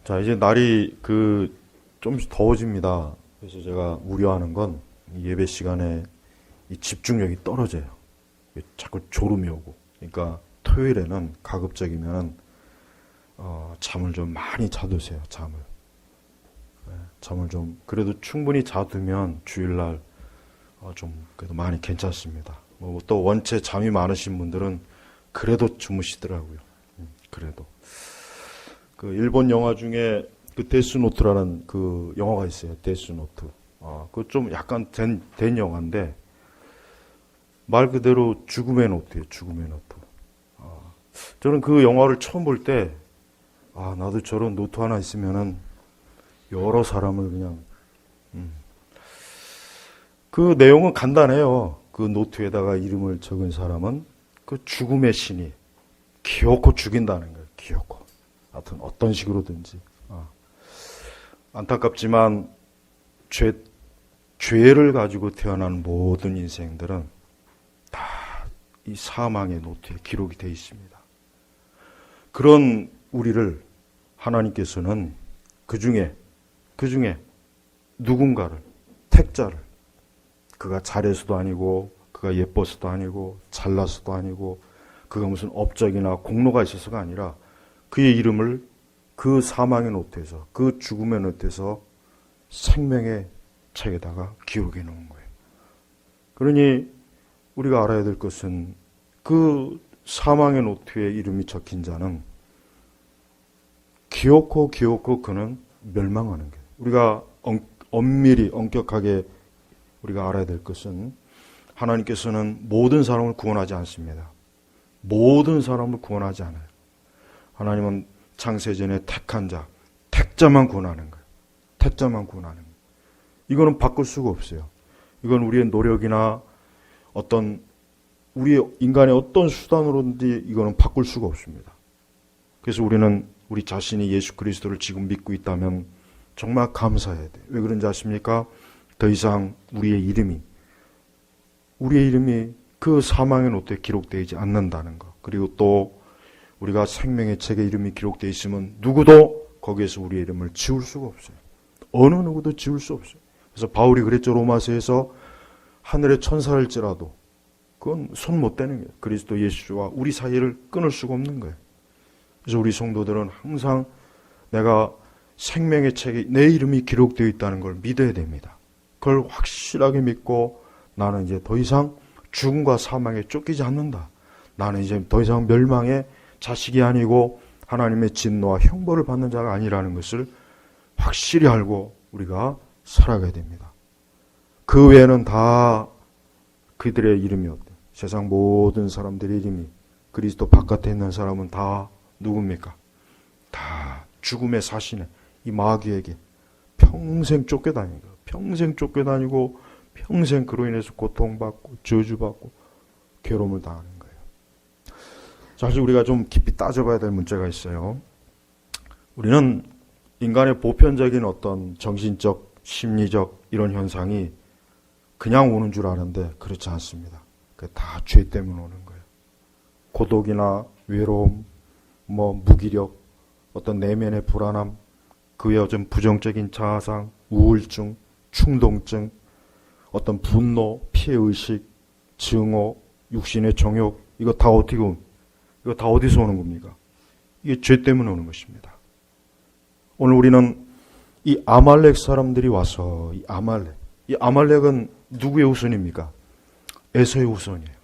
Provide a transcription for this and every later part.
자, 이제 날이 좀씩 더워집니다. 그래서 제가 우려하는 건 예배 시간에 이 집중력이 떨어져요. 자꾸 졸음이 오고. 그러니까 토요일에는 가급적이면 잠을 좀 많이 자두세요. 잠을 좀 그래도 충분히 자두면 주일날 좀 그래도 많이 괜찮습니다. 또 원체 잠이 많으신 분들은 그래도 주무시더라고요. 그래도 그 일본 영화 중에 그 데스노트라는 그 영화가 있어요. 데스노트. 그 좀 약간 된 영화인데 말 그대로 죽음의 노트예요. 죽음의 노트. 저는 그 영화를 처음 볼 때 나도 저런 노트 하나 있으면은 여러 사람을 그냥 그 내용은 간단해요. 그 노트에다가 이름을 적은 사람은 그 죽음의 신이 기어코 죽인다는 거예요. 기어코. 하여튼 어떤 식으로든지. 안타깝지만 죄를 가지고 태어난 모든 인생들은 다 이 사망의 노트에 기록이 되어 있습니다. 그런 우리를 하나님께서는 그 중에 누군가를, 택자를, 그가 잘해서도 아니고 그가 예뻐서도 아니고 잘나서도 아니고 그가 무슨 업적이나 공로가 있어서가 아니라 그의 이름을 그 사망의 노트에서, 그 죽음의 노트에서 생명의 책에다가 기록해 놓은 거예요. 그러니 우리가 알아야 될 것은 그 사망의 노트에 이름이 적힌 자는 기어코 그는 멸망하는 거예요. 우리가 엄밀히 엄격하게 우리가 알아야 될 것은 하나님께서는 모든 사람을 구원하지 않습니다. 모든 사람을 구원하지 않아요. 하나님은 창세전에 택한 자, 택자만 구원하는 거예요. 택자만 구원하는 거예요. 이거는 바꿀 수가 없어요. 이건 우리의 노력이나 우리의 인간의 어떤 수단으로든지 이거는 바꿀 수가 없습니다. 그래서 우리는 우리 자신이 예수 그리스도를 지금 믿고 있다면 정말 감사해야 돼요. 왜 그런지 아십니까? 더 이상 우리의 이름이 그 사망의 노트에 기록되지 않는다는 것. 그리고 또 우리가 생명의 책에 이름이 기록되어 있으면 누구도 거기에서 우리의 이름을 지울 수가 없어요. 어느 누구도 지울 수 없어요. 그래서 바울이 그랬죠. 로마서에서 하늘의 천사일지라도 그건 손 못 대는 거예요. 그리스도 예수와 우리 사이를 끊을 수가 없는 거예요. 그래서 우리 성도들은 항상 내가 생명의 책에 내 이름이 기록되어 있다는 걸 믿어야 됩니다. 그걸 확실하게 믿고 나는 이제 더 이상 죽음과 사망에 쫓기지 않는다. 나는 이제 더 이상 멸망의 자식이 아니고 하나님의 진노와 형벌을 받는 자가 아니라는 것을 확실히 알고 우리가 살아가야 됩니다. 그 외에는 다 그들의 이름이 어때요? 세상 모든 사람들의 이름이 그리스도 바깥에 있는 사람은 다 누굽니까? 다 죽음의 사신에 이 마귀에게 평생 쫓겨다니는 거예요. 평생 쫓겨다니고 평생 그로 인해서 고통받고 저주받고 괴로움을 당하는 거예요. 사실 우리가 좀 깊이 따져봐야 될 문제가 있어요. 우리는 인간의 보편적인 어떤 정신적, 심리적 이런 현상이 그냥 오는 줄 아는데 그렇지 않습니다. 그게 다 죄 때문에 오는 거예요. 고독이나 외로움, 무기력, 어떤 내면의 불안함, 그외 어떤 부정적인 자아상, 우울증, 충동증, 어떤 분노, 피해의식, 증오, 육신의 정욕, 이거 다 어디서 오는 겁니까? 이게 죄 때문에 오는 것입니다. 오늘 우리는 이 아말렉 사람들이 와서 이 아말렉은 누구의 후손입니까? 에서의 후손이에요.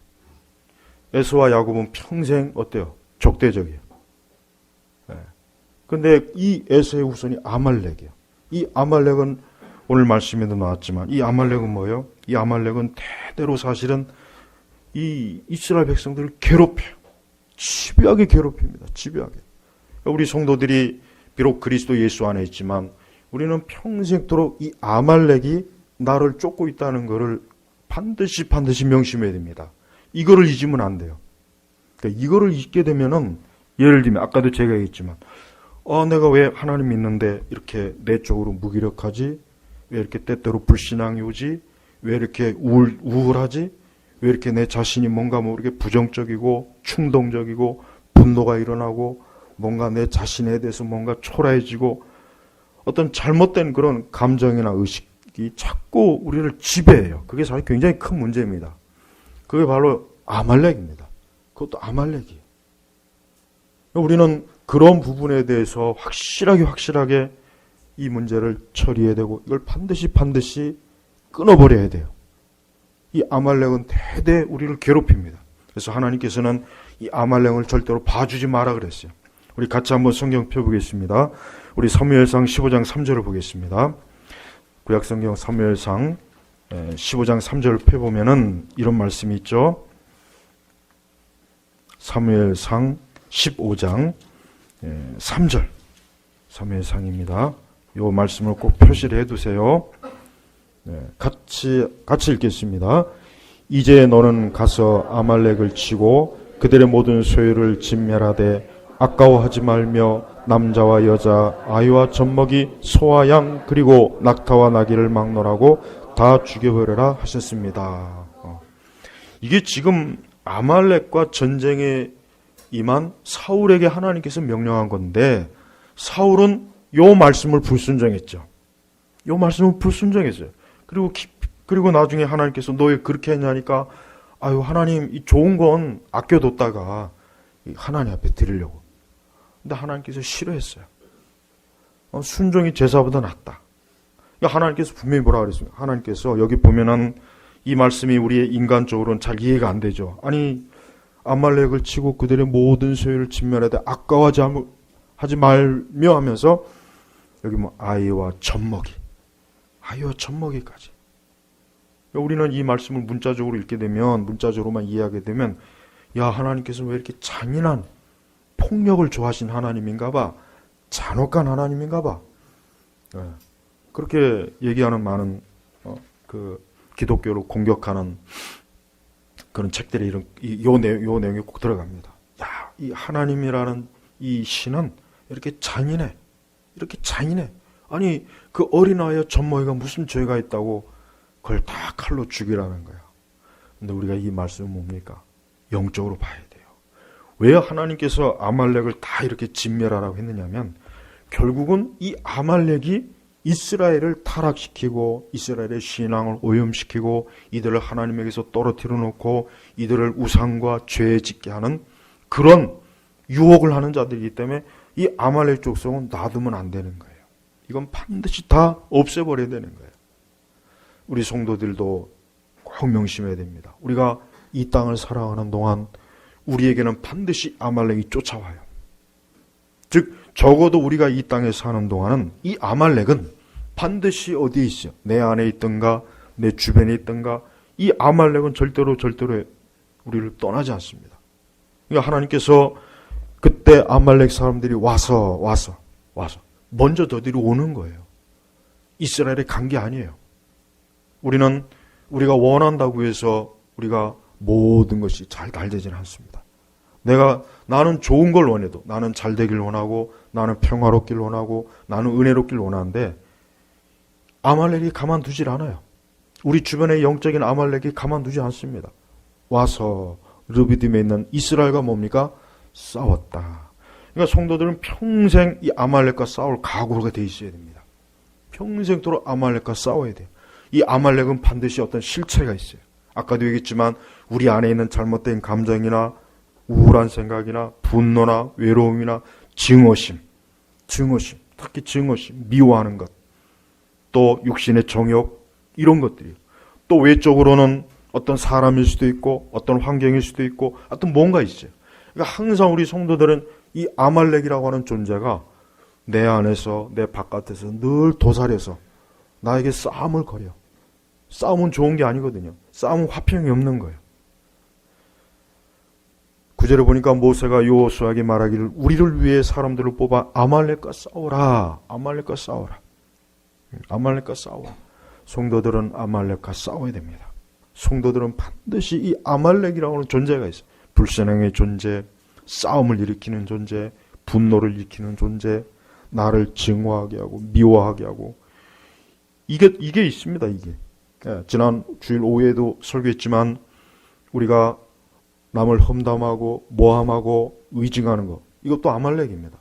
에서와 야곱은 평생 어때요? 적대적이에요. 근데 이 에서의 후손이 아말렉이에요. 이 아말렉은 오늘 말씀에도 나왔지만 이 아말렉은 뭐예요? 이 아말렉은 대대로 사실은 이 이스라엘 백성들을 괴롭혀요. 집요하게 괴롭힙니다. 집요하게. 우리 성도들이 비록 그리스도 예수 안에 있지만 우리는 평생토록 이 아말렉이 나를 쫓고 있다는 것을 반드시 명심해야 됩니다. 이거를 잊으면 안 돼요. 그러니까 이거를 잊게 되면은 예를 들면 아까도 제가 얘기했지만 내가 왜 하나님 믿는데 이렇게 내적으로 무기력하지? 왜 이렇게 때때로 불신앙이 오지? 왜 이렇게 우울하지? 왜 이렇게 내 자신이 뭔가 모르게 부정적이고 충동적이고 분노가 일어나고 뭔가 내 자신에 대해서 뭔가 초라해지고 어떤 잘못된 그런 감정이나 의식이 자꾸 우리를 지배해요. 그게 사실 굉장히 큰 문제입니다. 그게 바로 아말렉입니다. 그것도 아말렉이에요. 우리는 그런 부분에 대해서 확실하게 이 문제를 처리해야 되고 이걸 반드시 끊어버려야 돼요. 이 아말렉은 대대 우리를 괴롭힙니다. 그래서 하나님께서는 이 아말렉을 절대로 봐주지 마라 그랬어요. 우리 같이 한번 성경 펴보겠습니다. 우리 사무엘상 15장 3절을 보겠습니다. 구약성경 사무엘상 15장 3절을 펴보면은 이런 말씀이 있죠. 사무엘상 15장 3절 사무엘상입니다. 이 말씀을 꼭 표시를 해두세요. 같이 읽겠습니다. 이제 너는 가서 아말렉을 치고 그들의 모든 소유를 진멸하되 아까워하지 말며 남자와 여자, 아이와 젖먹이, 소와 양, 그리고 낙타와 나귀를 막론하고 다 죽여버려라 하셨습니다. 이게 지금 아말렉과 전쟁에 임한 사울에게 하나님께서 명령한 건데 사울은 요 말씀을 불순종했죠. 요 말씀을 불순종했어요. 그리고 나중에 하나님께서 너 왜 그렇게 했냐니까 아유 하나님 이 좋은 건 아껴뒀다가 하나님 앞에 드리려고. 근데 하나님께서 싫어했어요. 순종이 제사보다 낫다. 그러니까 하나님께서 분명히 뭐라 그랬습니까? 하나님께서 여기 보면은 이 말씀이 우리의 인간적으로는 잘 이해가 안 되죠. 아니 아말렉을 치고 그들의 모든 소유를 진멸하되 아까워하지 말며 하면서 여기 뭐 아이와 젖먹이까지. 우리는 이 말씀을 문자적으로 읽게 되면 문자적으로만 이해하게 되면 야 하나님께서는 왜 이렇게 잔인한 폭력을 좋아하신 하나님인가 봐. 잔혹한 하나님인가 봐. 그렇게 얘기하는 많은 그 기독교를 공격하는 그런 책들이 요 내용이 꼭 들어갑니다. 야, 이 하나님이라는 이 신은 이렇게 잔인해. 아니 그 어린아이와 젖먹이가 무슨 죄가 있다고 그걸 다 칼로 죽이라는 거야. 근데 우리가 이 말씀은 뭡니까? 영적으로 봐야 돼요. 왜 하나님께서 아말렉을 다 이렇게 진멸하라고 했느냐면 결국은 이 아말렉이 이스라엘을 타락시키고 이스라엘의 신앙을 오염시키고 이들을 하나님에게서 떨어뜨려 놓고 이들을 우상과 죄에 짓게 하는 그런 유혹을 하는 자들이기 때문에 이 아말렉 족속은 놔두면 안 되는 거예요. 이건 반드시 다 없애버려야 되는 거예요. 우리 성도들도 꼭 명심해야 됩니다. 우리가 이 땅을 살아가는 동안 우리에게는 반드시 아말렉이 쫓아와요. 즉 적어도 우리가 이 땅에 사는 동안은 이 아말렉은 반드시 어디에 있어요? 내 안에 있든가 내 주변에 있든가 이 아말렉은 절대로 우리를 떠나지 않습니다. 그러니까 하나님께서 그때 아말렉 사람들이 와서 먼저 저들이 오는 거예요. 이스라엘에 간 게 아니에요. 우리가 원한다고 해서 우리가 모든 것이 잘 되지는 않습니다. 나는 좋은 걸 원해도 나는 잘 되길 원하고 나는 평화롭길 원하고 나는 은혜롭길 원하는데 아말렉이 가만두질 않아요. 우리 주변의 영적인 아말렉이 가만두지 않습니다. 와서 르비딤에 있는 이스라엘과 뭡니까? 싸웠다. 그러니까 성도들은 평생 이 아말렉과 싸울 각오가 돼 있어야 됩니다. 평생토록 아말렉과 싸워야 돼요. 이 아말렉은 반드시 어떤 실체가 있어요. 아까도 얘기했지만 우리 안에 있는 잘못된 감정이나 우울한 생각이나 분노나 외로움이나 증오심, 특히 증오심, 미워하는 것, 또 육신의 정욕 이런 것들이요. 또 외적으로는 어떤 사람일 수도 있고 어떤 환경일 수도 있고 어떤 뭔가 있어요. 그러니까 항상 우리 성도들은 이 아말렉이라고 하는 존재가 내 안에서 내 바깥에서 늘 도사려서 나에게 싸움을 걸여. 싸움은 좋은 게 아니거든요. 싸움은 화평이 없는 거예요. 9절에 보니까 모세가 여호수아에게 말하기를 우리를 위해 사람들을 뽑아 아말렉과 싸워라. 아말렉과 싸워. 성도들은 아말렉과 싸워야 됩니다. 성도들은 반드시 이 아말렉이라고 하는 존재가 있어요. 불신앙의 존재, 싸움을 일으키는 존재, 분노를 일으키는 존재, 나를 증오하게 하고 미워하게 하고 이게 있습니다. 이게 지난 주일 오후에도 설교했지만 우리가 남을 험담하고 모함하고 의증하는 거 이것도 아말렉입니다.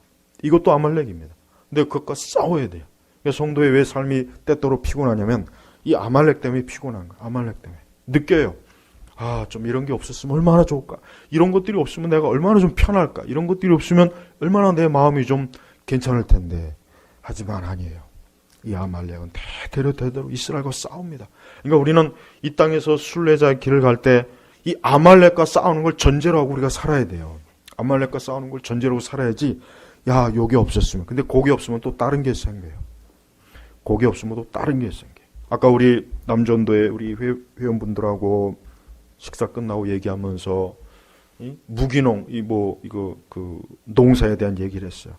근데 그것과 싸워야 돼요. 성도의 왜 삶이 때때로 피곤하냐면 이 아말렉 때문에 피곤한 거예요. 아말렉 때문에. 느껴요. 좀 이런 게 없었으면 얼마나 좋을까. 이런 것들이 없으면 내가 얼마나 좀 편할까. 이런 것들이 없으면 얼마나 내 마음이 좀 괜찮을 텐데. 하지만 아니에요. 이 아말렉은 대대로 이스라엘과 싸웁니다. 그러니까 우리는 이 땅에서 순례자의 길을 갈 때 이 아말렉과 싸우는 걸 전제로 하고 우리가 살아야 돼요. 아말렉과 싸우는 걸 전제로 하고 살아야지. 야, 요게 없었으면. 근데 고기 없으면 또 다른 게 생겨요. 고기 없으면 또 다른 게 생겨요. 아까 우리 남전도에 우리 회원분들하고 식사 끝나고 얘기하면서 무기농, 농사에 대한 얘기를 했어요.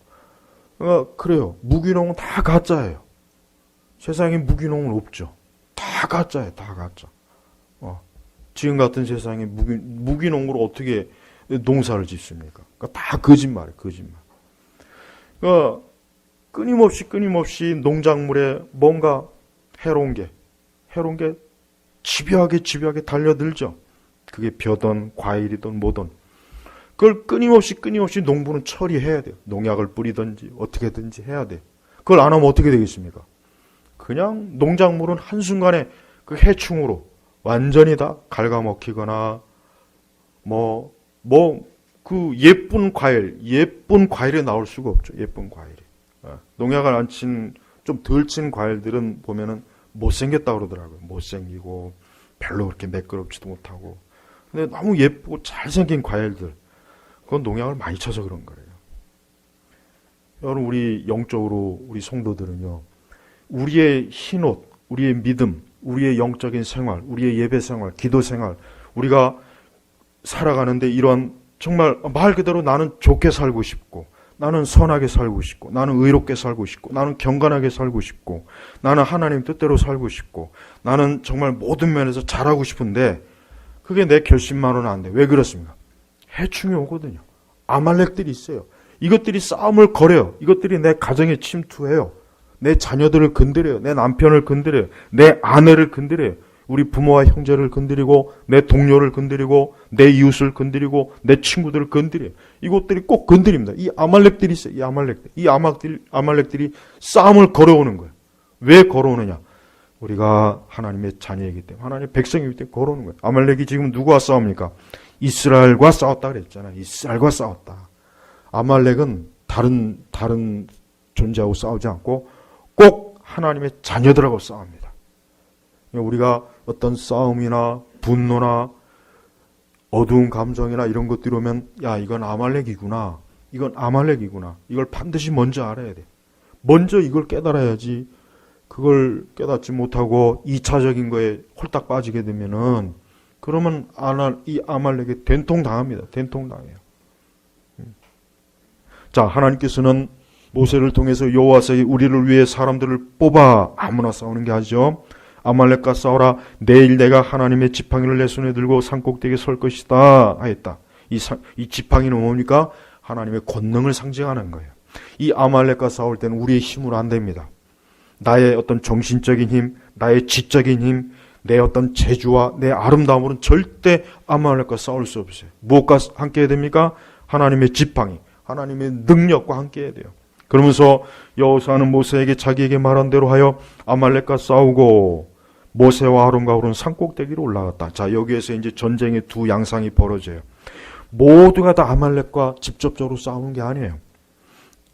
그래요. 무기농은 다 가짜예요. 세상에 무기농은 없죠. 다 가짜예요. 다 가짜. 지금 같은 세상에 무기농으로 어떻게 농사를 짓습니까? 그러니까 다 거짓말이에요. 거짓말. 그러니까 끊임없이 농작물에 뭔가 해로운 게 집요하게 달려들죠. 그게 벼든 과일이든 뭐든. 그걸 끊임없이 농부는 처리해야 돼요. 농약을 뿌리든지 어떻게든지 해야 돼요. 그걸 안 하면 어떻게 되겠습니까? 그냥 농작물은 한순간에 그 해충으로 완전히 다 갉아먹히거나 그 예쁜 과일이 나올 수가 없죠. 예쁜 과일이. 농약을 안 친, 좀 덜 친 과일들은 보면은 못생겼다 그러더라고요. 못생기고 별로 그렇게 매끄럽지도 못하고. 근데 너무 예쁘고 잘생긴 과일들, 그건 농약을 많이 쳐서 그런 거예요. 여러분, 우리 영적으로 우리 성도들은요, 우리의 흰옷, 우리의 믿음, 우리의 영적인 생활, 우리의 예배 생활, 기도 생활, 우리가 살아가는데 이런 정말 말 그대로 나는 좋게 살고 싶고, 나는 선하게 살고 싶고, 나는 의롭게 살고 싶고, 나는 경건하게 살고 싶고, 나는 하나님 뜻대로 살고 싶고, 나는 정말 모든 면에서 잘하고 싶은데 그게 내 결심만으로는 안 돼. 왜 그렇습니까? 해충이 오거든요. 아말렉들이 있어요. 이것들이 싸움을 걸어요. 이것들이 내 가정에 침투해요. 내 자녀들을 건드려요. 내 남편을 건드려요. 내 아내를 건드려요. 우리 부모와 형제를 건드리고, 내 동료를 건드리고, 내 이웃을 건드리고, 내 친구들을 건드려요. 이것들이 꼭 건드립니다. 이 아말렉들이 있어요. 이 아말렉들이 싸움을 걸어오는 거예요. 왜 걸어오느냐? 우리가 하나님의 자녀이기 때문에, 하나님의 백성이기 때문에 걸어오는 거예요. 아말렉이 지금 누구와 싸웁니까? 이스라엘과 싸웠다 그랬잖아요. 이스라엘과 싸웠다. 아말렉은 다른 존재하고 싸우지 않고 꼭 하나님의 자녀들하고 싸웁니다. 우리가 어떤 싸움이나 분노나 어두운 감정이나 이런 것들이 오면, 야, 이건 아말렉이구나. 이건 아말렉이구나. 이걸 반드시 먼저 알아야 돼. 먼저 이걸 깨달아야지. 그걸 깨닫지 못하고 2차적인 거에 홀딱 빠지게 되면은, 그러면 이 아말렉에 된통당합니다. 된통당해요. 자, 하나님께서는 모세를 통해서 여호와서 우리를 위해 사람들을 뽑아 아무나 싸우는 게 아니죠. 아말렉과 싸우라. 내일 내가 하나님의 지팡이를 내 손에 들고 산꼭대기에 설 것이다 하였다. 이 지팡이는 뭡니까? 하나님의 권능을 상징하는 거예요. 이 아말렉과 싸울 때는 우리의 힘으로 안 됩니다. 나의 어떤 정신적인 힘, 나의 지적인 힘, 내 어떤 재주와 내 아름다움으로는 절대 아말렉과 싸울 수 없어요. 무엇과 함께 해야 됩니까? 하나님의 지팡이, 하나님의 능력과 함께 해야 돼요. 그러면서 여호수아는 모세에게 자기에게 말한 대로 하여 아말렉과 싸우고 모세와 아론과 훌은 산꼭대기로 올라갔다. 자, 여기에서 이제 전쟁의 두 양상이 벌어져요. 모두가 다 아말렉과 직접적으로 싸우는 게 아니에요.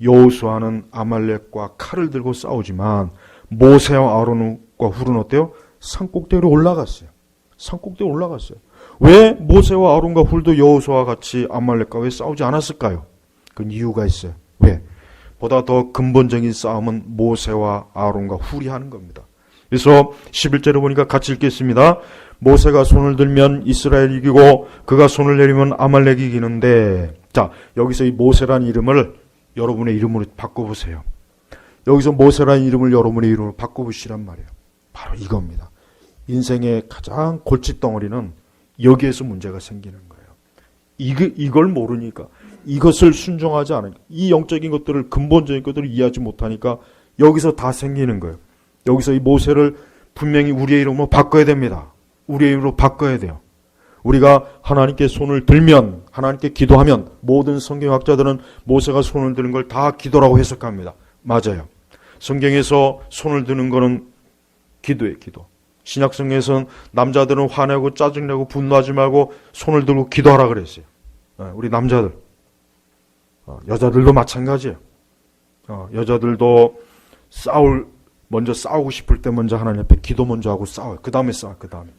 여호수아는 아말렉과 칼을 들고 싸우지만 모세와 아론과 훌은 어때요? 산꼭대기로 올라갔어요. 산꼭대기로 올라갔어요. 왜 모세와 아론과 훌도 여호수아와 같이 아말렉과 왜 싸우지 않았을까요? 그건 이유가 있어요. 왜? 보다 더 근본적인 싸움은 모세와 아론과 훌이 하는 겁니다. 그래서 11절에 보니까 같이 읽겠습니다. 모세가 손을 들면 이스라엘이 이기고 그가 손을 내리면 아말렉이 이기는데, 자, 여기서 이 모세라는 이름을 여러분의 이름으로 바꿔보세요. 여기서 모세라는 이름을 여러분의 이름으로 바꿔보시란 말이에요. 바로 이겁니다. 인생의 가장 골칫덩어리는 여기에서 문제가 생기는 거예요. 이걸 모르니까, 이것을 순종하지 않으니까, 이 영적인 것들을, 근본적인 것들을 이해하지 못하니까 여기서 다 생기는 거예요. 여기서 이 모세를 분명히 우리의 이름으로 바꿔야 됩니다. 우리의 이름으로 바꿔야 돼요. 우리가 하나님께 손을 들면, 하나님께 기도하면, 모든 성경학자들은 모세가 손을 드는 걸 다 기도라고 해석합니다. 맞아요. 성경에서 손을 드는 거는 기도예요, 기도. 신약성경에서는 남자들은 화내고 짜증내고 분노하지 말고 손을 들고 기도하라 그랬어요. 우리 남자들. 여자들도 마찬가지예요. 여자들도 먼저 싸우고 싶을 때 먼저 하나님 앞에 기도 먼저 하고 싸워요. 그 다음에 싸워요, 그 다음에.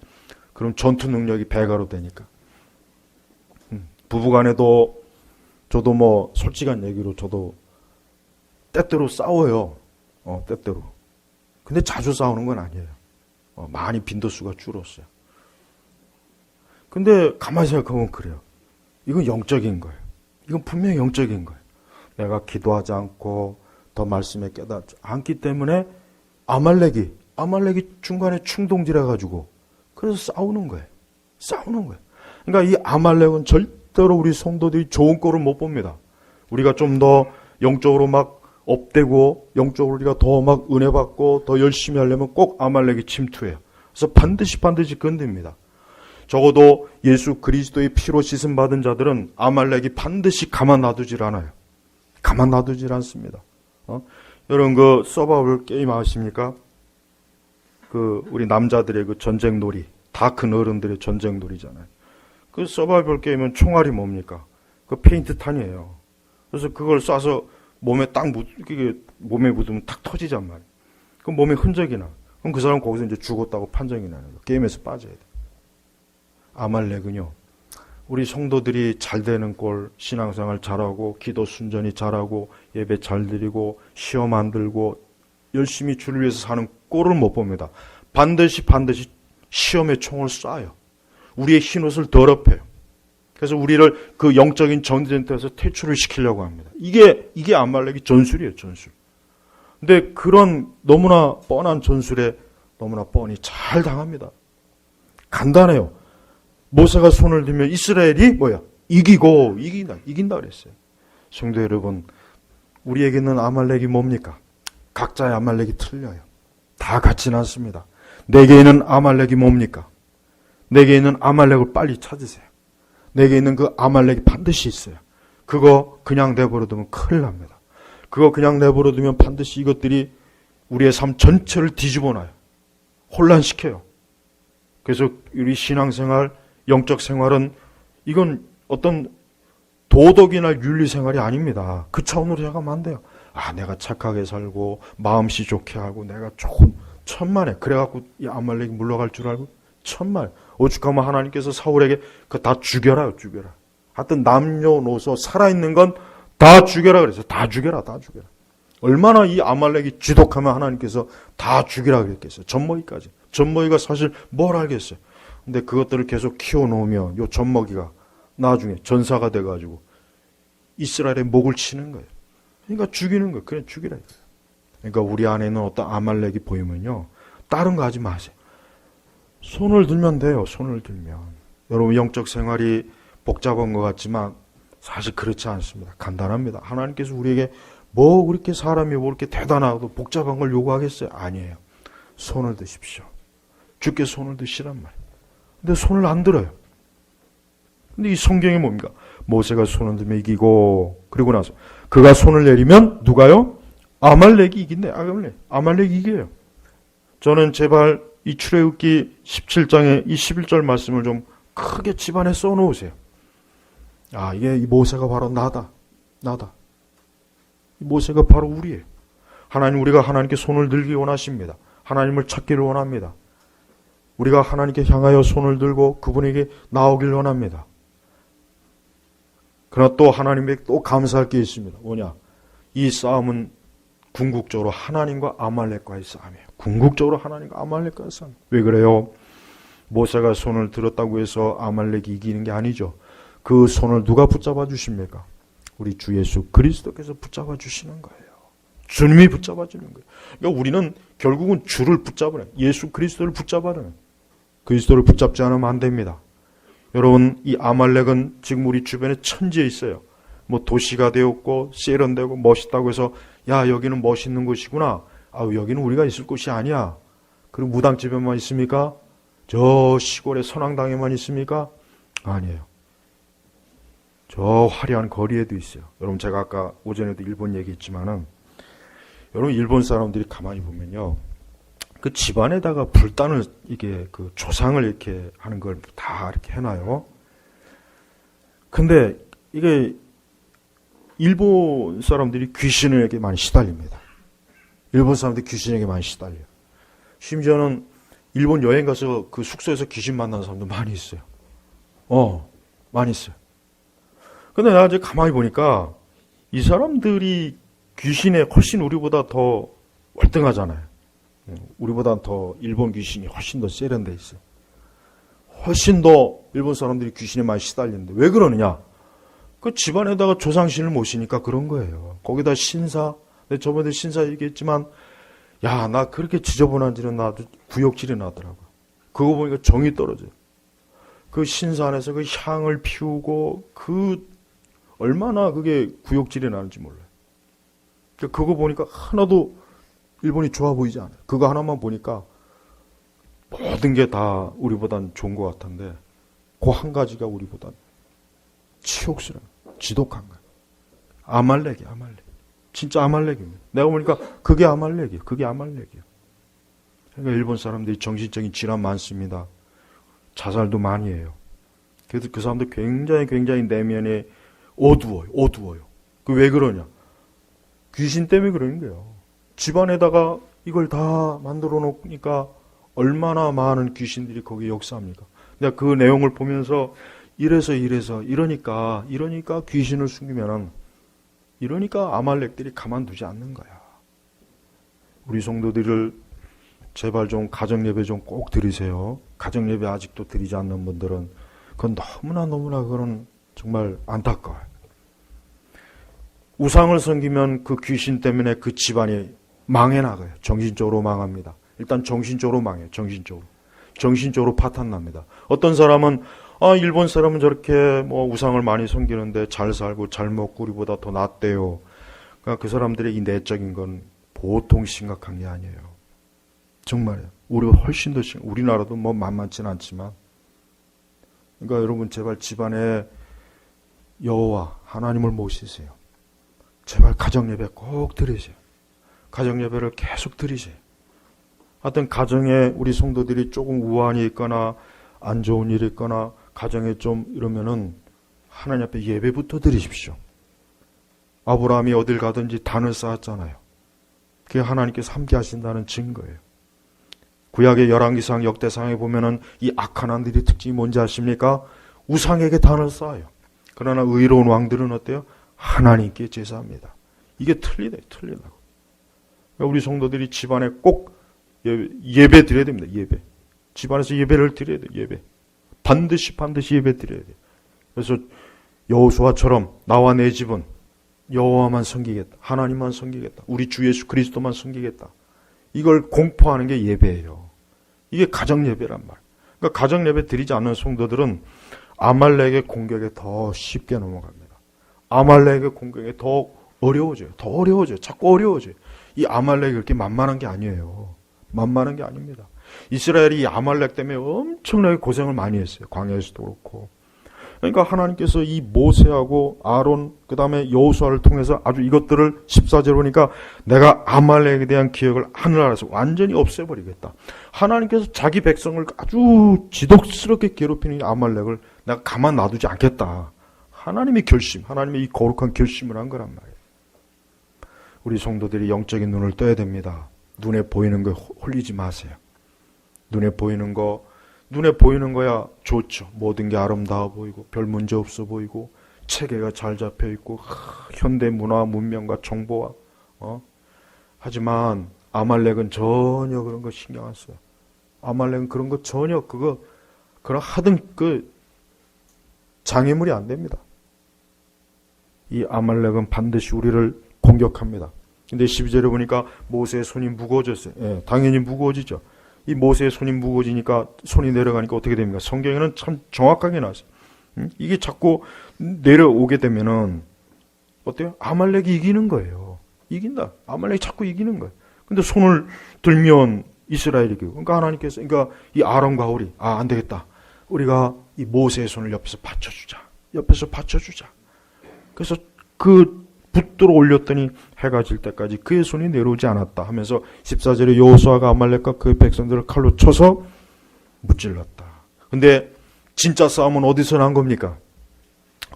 그럼 전투 능력이 배가로 되니까. 부부간에도 저도 뭐 솔직한 얘기로 저도 때때로 싸워요. 때때로. 근데 자주 싸우는 건 아니에요. 많이 빈도수가 줄었어요. 근데 가만히 생각하면 그래요. 이건 영적인 거예요. 이건 분명히 영적인 거예요. 내가 기도하지 않고 더 말씀에 깨닫지 않기 때문에 아말렉이 중간에 충동질해가지고 그래서 싸우는 거예요. 싸우는 거예요. 그러니까 이 아말렉은 절대로 우리 성도들이 좋은 꼴을 못 봅니다. 우리가 좀 더 영적으로 막 업되고 영적으로 우리가 더 막 은혜 받고 더 열심히 하려면 꼭 아말렉이 침투해요. 그래서 반드시 건듭니다. 적어도 예수 그리스도의 피로 씻음 받은 자들은 아말렉이 반드시 가만 놔두질 않아요. 가만 놔두질 않습니다. 여러분 그 서바이벌 게임 아십니까? 우리 남자들의 그 전쟁 놀이, 다 큰 어른들의 전쟁 놀이잖아요. 그 서바이벌 게임은 총알이 뭡니까? 그 페인트 탄이에요. 그래서 그걸 쏴서 몸에 몸에 묻으면 탁 터지단 말이에요. 그럼 몸에 흔적이 나. 그럼 그 사람 거기서 이제 죽었다고 판정이 나는 거예요. 게임에서 빠져야 돼. 아말렉은요, 우리 성도들이 잘 되는 꼴, 신앙생활 잘하고, 기도 순전히 잘하고, 예배 잘 드리고, 시험 안 들고, 열심히 주를 위해서 사는 꼴을 못 봅니다. 반드시 시험에 총을 쏴요. 우리의 흰옷을 더럽혀요. 그래서 우리를 그 영적인 전쟁터에서 퇴출을 시키려고 합니다. 이게 아말렉의 전술이에요, 전술. 근데 그런 너무나 뻔한 전술에 너무나 뻔히 잘 당합니다. 간단해요. 모세가 손을 들면 이스라엘이 이긴다 그랬어요. 성도 여러분, 우리에게는 아말렉이 뭡니까? 각자의 아말렉이 틀려요. 다 같지는 않습니다. 내게 있는 아말렉이 뭡니까? 내게 있는 아말렉을 빨리 찾으세요. 내게 있는 그 아말렉이 반드시 있어요. 그거 그냥 내버려두면 큰일 납니다. 그거 그냥 내버려두면 반드시 이것들이 우리의 삶 전체를 뒤집어놔요. 혼란시켜요. 그래서 우리 신앙생활, 영적 생활은 이건 어떤 도덕이나 윤리생활이 아닙니다. 그 차원으로 생각하면 안 돼요. 내가 착하게 살고 마음씨 좋게 하고 내가 천만에 그래갖고 이 아말렉이 물러갈 줄 알고 천만 오죽하면 하나님께서 사울에게 그거 다 죽여라. 하여튼 남녀노소 살아있는 건 다 죽여라 그랬어요. 다 죽여라. 얼마나 이 아말렉이 지독하면 하나님께서 다 죽이라 그랬겠어요. 젖먹이까지. 젖먹이가 사실 뭘 알겠어요. 근데 그것들을 계속 키워놓으면 요 젖먹이가 나중에 전사가 돼가지고 이스라엘의 목을 치는 거예요. 그러니까 죽이는 거예요. 그냥 죽이라. 그러니까 우리 안에는 어떤 아말렉이 보이면요, 다른 거 하지 마세요. 손을 들면 돼요. 손을 들면. 여러분 영적 생활이 복잡한 것 같지만 사실 그렇지 않습니다. 간단합니다. 하나님께서 우리에게 뭐 그렇게 사람이 뭐 이렇게 대단하고 복잡한 걸 요구하겠어요? 아니에요. 손을 드십시오. 주께 손을 드시란 말이에요. 근데 손을 안 들어요. 근데 이 성경이 뭡니까? 모세가 손을 들면 이기고, 그리고 나서 그가 손을 내리면 누가요? 아말렉이 이긴대. 아말렉이 이겨요. 저는 제발 이 출애굽기 17장의 이 11절 말씀을 좀 크게 집안에 써놓으세요. 이게 이 모세가 바로 나다. 이 모세가 바로 우리예요. 우리가 하나님께 손을 들기 원하십니다. 하나님을 찾기를 원합니다. 우리가 하나님께 향하여 손을 들고 그분에게 나오길 원합니다. 그러나 또 하나님에게 또 감사할 게 있습니다. 뭐냐? 이 싸움은 궁극적으로 하나님과 아말렉과의 싸움이에요. 궁극적으로 하나님과 아말렉과의 싸움. 왜 그래요? 모세가 손을 들었다고 해서 아말렉이 이기는 게 아니죠. 그 손을 누가 붙잡아 주십니까? 우리 주 예수 그리스도께서 붙잡아 주시는 거예요. 주님이 붙잡아 주는 거예요. 그러니까 우리는 결국은 주를 붙잡으라. 예수 그리스도를 붙잡아라. 그리스도를 붙잡지 않으면 안 됩니다. 여러분, 이 아말렉은 지금 우리 주변에 천지에 있어요. 뭐 도시가 되었고 세련되고 멋있다고 해서 여기는 멋있는 곳이구나. 여기는 우리가 있을 곳이 아니야. 그리고 무당집에만 있습니까? 저 시골의 선앙당에만 있습니까? 아니에요. 저 화려한 거리에도 있어요. 여러분, 제가 아까 오전에도 일본 얘기했지만은, 여러분 일본 사람들이 가만히 보면요, 그 집안에다가 불단을 이게 그 조상을 이렇게 하는 걸 다 이렇게 해놔요. 근데 이게 일본 사람들이 귀신에게 많이 시달립니다. 일본 사람들이 귀신에게 많이 시달려요. 심지어는 일본 여행 가서 그 숙소에서 귀신 만난 사람도 많이 있어요. 많이 있어요. 근데 내가 이제 가만히 보니까 이 사람들이 귀신에 훨씬 우리보다 더 월등하잖아요. 우리보다 더 일본 귀신이 훨씬 더 세련돼 있어요. 훨씬 더 일본 사람들이 귀신에 많이 시달리는데 왜 그러느냐? 그 집안에다가 조상신을 모시니까 그런 거예요. 거기다 신사, 내가 저번에 신사 얘기했지만, 야, 나 그렇게 지저분한지는 나도 구역질이 나더라고. 그거 보니까 정이 떨어져요. 그 신사 안에서 그 향을 피우고, 얼마나 그게 구역질이 나는지 몰라요. 그거 보니까 하나도 일본이 좋아 보이지 않아요. 그거 하나만 보니까 모든 게 다 우리보단 좋은 것 같은데, 그 한 가지가 우리보단 치욕스러운, 지독한 거예요. 아말렉이야, 아말렉. 진짜 아말렉입니다. 내가 보니까 그게 아말렉이에요. 그게 아말렉이에요. 그러니까 일본 사람들이 정신적인 질환 많습니다. 자살도 많이 해요. 그래서 그 사람들 굉장히 내면에 어두워요. 그 왜 그러냐? 귀신 때문에 그러는 거예요. 집안에다가 이걸 다 만들어 놓으니까 얼마나 많은 귀신들이 거기에 역사합니까? 내가 그 내용을 보면서 이러니까 귀신을 숨기면은 이러니까 아말렉들이 가만두지 않는 거야. 우리 성도들을 제발 좀 가정예배 좀 꼭 드리세요. 가정예배 아직도 드리지 않는 분들은 그건 너무나 그런 정말 안타까워요. 우상을 섬기면 그 귀신 때문에 그 집안이 망해 나가요. 정신적으로 망합니다. 일단 정신적으로 망해요. 정신적으로 파탄납니다. 어떤 사람은 일본 사람은 저렇게 우상을 많이 섬기는데 잘 살고 잘 먹고 우리보다 더 낫대요. 그러니까 그 사람들의 이 내적인 건 보통 심각한 게 아니에요. 정말이에요. 우리가 훨씬 더 우리나라도 만만치는 않지만, 그러니까 여러분 제발 집안에 여호와 하나님을 모시세요. 제발 가정예배 꼭 드리세요. 가정예배를 계속 드리세요. 하여튼 가정에 우리 성도들이 조금 우환이 있거나 안 좋은 일이 있거나 가정에 좀 이러면은 하나님 앞에 예배부터 드리십시오. 아브라함이 어딜 가든지 단을 쌓았잖아요. 그게 하나님께서 함께 하신다는 증거예요. 구약의 열왕기상 역대상에 보면은 이 악한 왕들의 특징이 뭔지 아십니까? 우상에게 단을 쌓아요. 그러나 의로운 왕들은 어때요? 하나님께 제사합니다. 이게 틀리다고. 그러니까 우리 성도들이 집안에 꼭 예배 드려야 됩니다. 예배. 집안에서 예배를 드려야 돼요. 예배. 반드시 예배 드려야 돼요. 그래서 여호수아처럼 나와 내 집은 여호와만 섬기겠다. 하나님만 섬기겠다. 우리 주 예수 그리스도만 섬기겠다. 이걸 공포하는 게 예배예요. 이게 가정 예배란 말. 그러니까 가정 예배 드리지 않는 성도들은 아말렉의 공격에 더 쉽게 넘어갑니다. 아말렉의 공격에 더 어려워져요. 자꾸 어려워져요. 이 아말렉이 그렇게 만만한 게 아니에요. 만만한 게 아닙니다. 이스라엘이 이 아말렉 때문에 엄청나게 고생을 많이 했어요. 광야에서도 그렇고. 그러니까 하나님께서 이 모세하고 아론 그 다음에 여호수아를 통해서 아주 이것들을 14절에 보니까 내가 아말렉에 대한 기억을 하늘나라에서 완전히 없애버리겠다. 하나님께서 자기 백성을 아주 지독스럽게 괴롭히는 아말렉을 내가 가만 놔두지 않겠다. 하나님의 결심, 하나님의 이 거룩한 결심을 한 거란 말이에요. 우리 성도들이 영적인 눈을 떠야 됩니다. 눈에 보이는 거에 홀리지 마세요. 눈에 보이는 거야 좋죠. 모든 게 아름다워 보이고 별 문제 없어 보이고 체계가 잘 잡혀 있고 현대 문화 문명과 정보와 하지만 아말렉은 전혀 그런 거 신경 안 써요. 아말렉은 그런 거 전혀 그런 하등 장애물이 안 됩니다. 이 아말렉은 반드시 우리를 공격합니다. 근데 12절에 보니까 모세의 손이 무거워졌어요. 예, 당연히 무거워지죠. 이 모세의 손이 무거워지니까 손이 내려가니까 어떻게 됩니까? 성경에는 참 정확하게 나왔어요. 이게 자꾸 내려오게 되면은 어때요? 아말렉이 이기는 거예요. 이긴다. 아말렉이 자꾸 이기는 거예요. 근데 손을 들면 이스라엘이 이기고. 그러니까 하나님께서 이 아론과 홀이 안 되겠다. 우리가 이 모세의 손을 옆에서 받쳐주자. 그래서 그 붙들어 올렸더니 해가 질 때까지 그의 손이 내려오지 않았다 하면서 14절에 여호수아가 아말렉과 그 백성들을 칼로 쳐서 무찔렀다. 근데 진짜 싸움은 어디서 난 겁니까?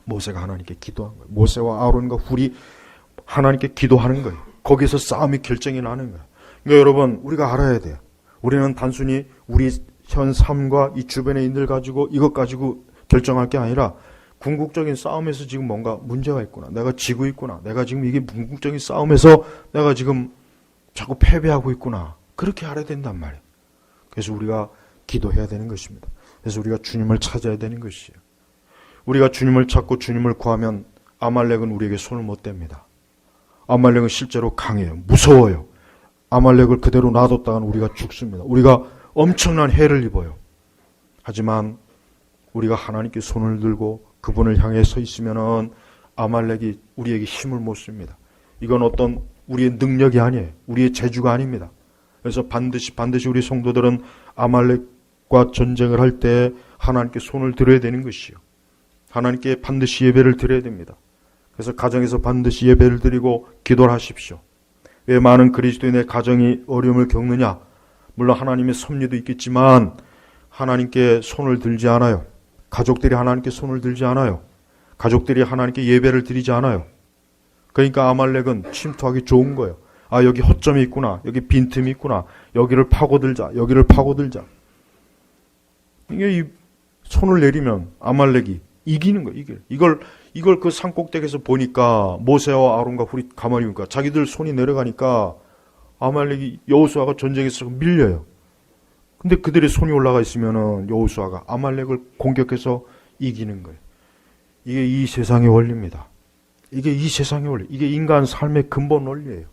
모세가 하나님께 기도한 거예요. 모세와 아론과 훌이 하나님께 기도하는 거예요. 거기서 싸움이 결정이 나는 거예요. 그러니까 여러분, 우리가 알아야 돼요. 우리는 단순히 우리 현 삶과 이 주변의 인들 가지고 이것 가지고 결정할 게 아니라 궁극적인 싸움에서 지금 뭔가 문제가 있구나. 내가 지고 있구나. 내가 지금 이게 궁극적인 싸움에서 내가 지금 자꾸 패배하고 있구나. 그렇게 알아야 된단 말이에요. 그래서 우리가 기도해야 되는 것입니다. 그래서 우리가 주님을 찾아야 되는 것이에요. 우리가 주님을 찾고 주님을 구하면 아말렉은 우리에게 손을 못 댑니다. 아말렉은 실제로 강해요. 무서워요. 아말렉을 그대로 놔뒀다간 우리가 죽습니다. 우리가 엄청난 해를 입어요. 하지만 우리가 하나님께 손을 들고 그분을 향해 서 있으면은 아말렉이 우리에게 힘을 못 씁니다. 이건 어떤 우리의 능력이 아니에요. 우리의 재주가 아닙니다. 그래서 반드시 우리 성도들은 아말렉과 전쟁을 할 때 하나님께 손을 들어야 되는 것이요. 하나님께 반드시 예배를 드려야 됩니다. 그래서 가정에서 반드시 예배를 드리고 기도를 하십시오. 왜 많은 그리스도인의 가정이 어려움을 겪느냐? 물론 하나님의 섭리도 있겠지만 하나님께 손을 들지 않아요. 가족들이 하나님께 손을 들지 않아요. 가족들이 하나님께 예배를 드리지 않아요. 그러니까 아말렉은 침투하기 좋은 거예요. 아, 여기 허점이 있구나. 여기 빈틈이 있구나. 여기를 파고들자. 여기를 파고들자. 이게 손을 내리면 아말렉이 이기는 거예요. 이걸 그 산꼭대기에서 보니까 모세와 아론과 훌이 가만히 보니까 자기들 손이 내려가니까 아말렉이 여호수아가 전쟁에서 밀려요. 근데 그들의 손이 올라가 있으면은 여호수아가 아말렉을 공격해서 이기는 거예요. 이게 이 세상의 원리입니다. 이게 이 세상의 원리. 이게 인간 삶의 근본 원리예요.